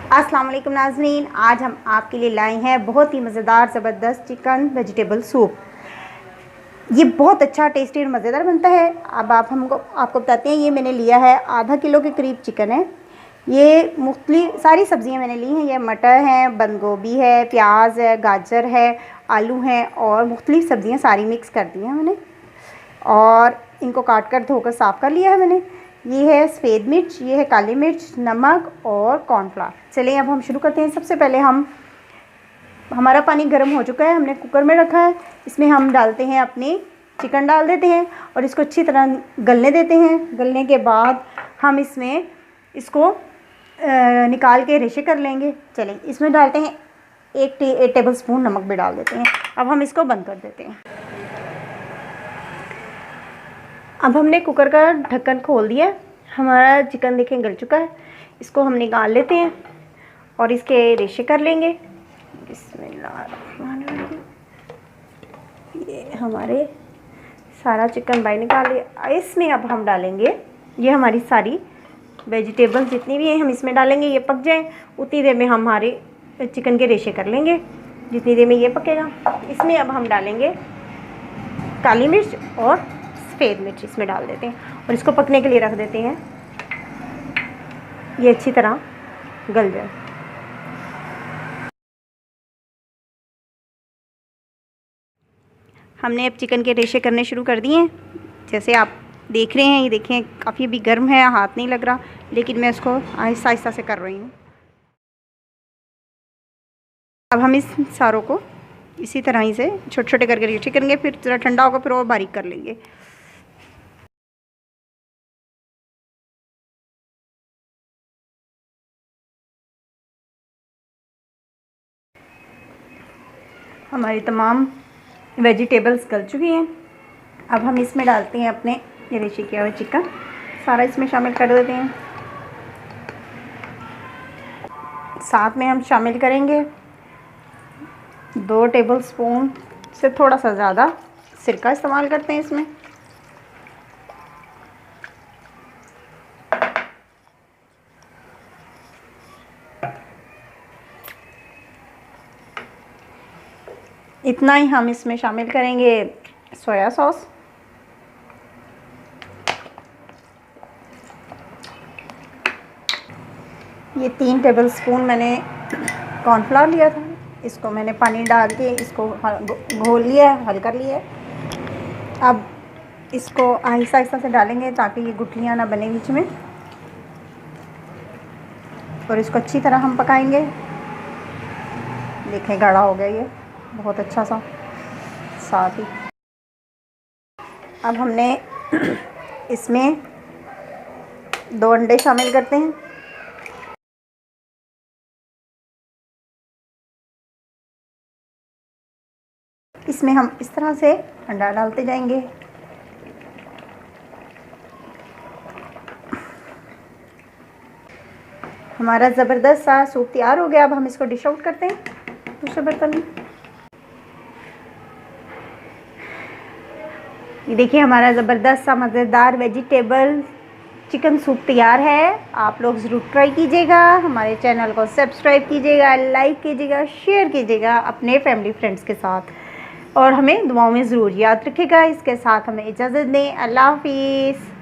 अस्सलाम वालेकुम नाज़रीन, आज हम आपके लिए लाए हैं बहुत ही मज़ेदार ज़बरदस्त चिकन वेजिटेबल सूप। ये बहुत अच्छा टेस्टी और मज़ेदार बनता है। अब आपको बताते हैं। ये मैंने लिया है आधा किलो के करीब चिकन है। ये मुख्तलिफ सारी सब्ज़ियां मैंने ली हैं। ये मटर है, बंद गोभी है, प्याज है, गाजर है, आलू हैं और मुख्तलिफ सब्ज़ियां सारी मिक्स कर दी हैं मैंने, और इनको काट कर धोकर साफ़ कर लिया है मैंने। ये है सफ़ेद मिर्च, ये है काली मिर्च, नमक और कॉर्नफ्लावर। चलिए अब हम शुरू करते हैं। सबसे पहले हमारा पानी गर्म हो चुका है, हमने कुकर में रखा है। इसमें हम डालते हैं अपनी चिकन, डाल देते हैं और इसको अच्छी तरह गलने देते हैं। गलने के बाद हम इसमें इसको निकाल के रेशे कर लेंगे। चलें, इसमें डालते हैं एक टेबल स्पून नमक भी डाल देते हैं। अब हम इसको बंद कर देते हैं। अब हमने कुकर का ढक्कन खोल दिया। हमारा चिकन देखें गल चुका है। इसको हम निकाल लेते हैं और इसके रेशे कर लेंगे। बिस्मिल्लाहिर्रहमानिर्रहीम। ये हमारे सारा चिकन बाहर निकाल लिया। इसमें अब हम डालेंगे ये हमारी सारी वेजिटेबल्स जितनी भी हैं, हम इसमें डालेंगे। ये पक जाए उतनी देर में हम हमारे चिकन के रेशे कर लेंगे। जितनी देर में ये पकेगा, इसमें अब हम डालेंगे काली मिर्च और सफ़ेद मिर्च इसमें डाल देते हैं और इसको पकने के लिए रख देते हैं। ये अच्छी तरह गल जाए। हमने अब चिकन के रेशे करने शुरू कर दिए हैं। जैसे आप देख रहे हैं, ये देखें काफ़ी अभी गर्म है, हाथ नहीं लग रहा, लेकिन मैं इसको आहिस्ता आहिस्ता से कर रही हूँ। अब हम इस सारों को इसी तरह ही से छोटे छोटे करके रेशे करेंगे। फिर ज़रा ठंडा होगा फिर और बारीक कर लेंगे। हमारी तमाम वेजिटेबल्स गल चुकी हैं। अब हम इसमें डालते हैं अपने ये रेशे किया हुआ चिकन, सारा इसमें शामिल कर देते हैं। साथ में हम शामिल करेंगे 2 टेबल स्पून से थोड़ा सा ज़्यादा सिरका इस्तेमाल करते हैं इसमें। इतना ही हम इसमें शामिल करेंगे सोया सॉस। ये 3 टेबल स्पून मैंने कॉर्नफ्लावर लिया था, इसको मैंने पानी डाल के इसको घोल लिया है, हल कर लिया है। अब इसको आहिस्ता आहिस्ता से डालेंगे ताकि ये गुठलियाँ ना बने बीच में, और इसको अच्छी तरह हम पकाएंगे। देखें गाढ़ा हो गया ये बहुत अच्छा सा। साथ ही अब हमने इसमें 2 अंडे शामिल करते हैं। इसमें हम इस तरह से अंडा डालते जाएंगे। हमारा ज़बरदस्त सा सूप तैयार हो गया। अब हम इसको डिश आउट करते हैं दूसरे बर्तन में। ये देखिए हमारा ज़बरदस्त सा मज़ेदार वेजिटेबल चिकन सूप तैयार है। आप लोग ज़रूर ट्राई कीजिएगा। हमारे चैनल को सब्सक्राइब कीजिएगा, लाइक कीजिएगा, शेयर कीजिएगा अपने फैमिली फ्रेंड्स के साथ, और हमें दुआओं में ज़रूर याद रखिएगा। इसके साथ हमें इजाज़त दें। अल्लाह हाफिज़।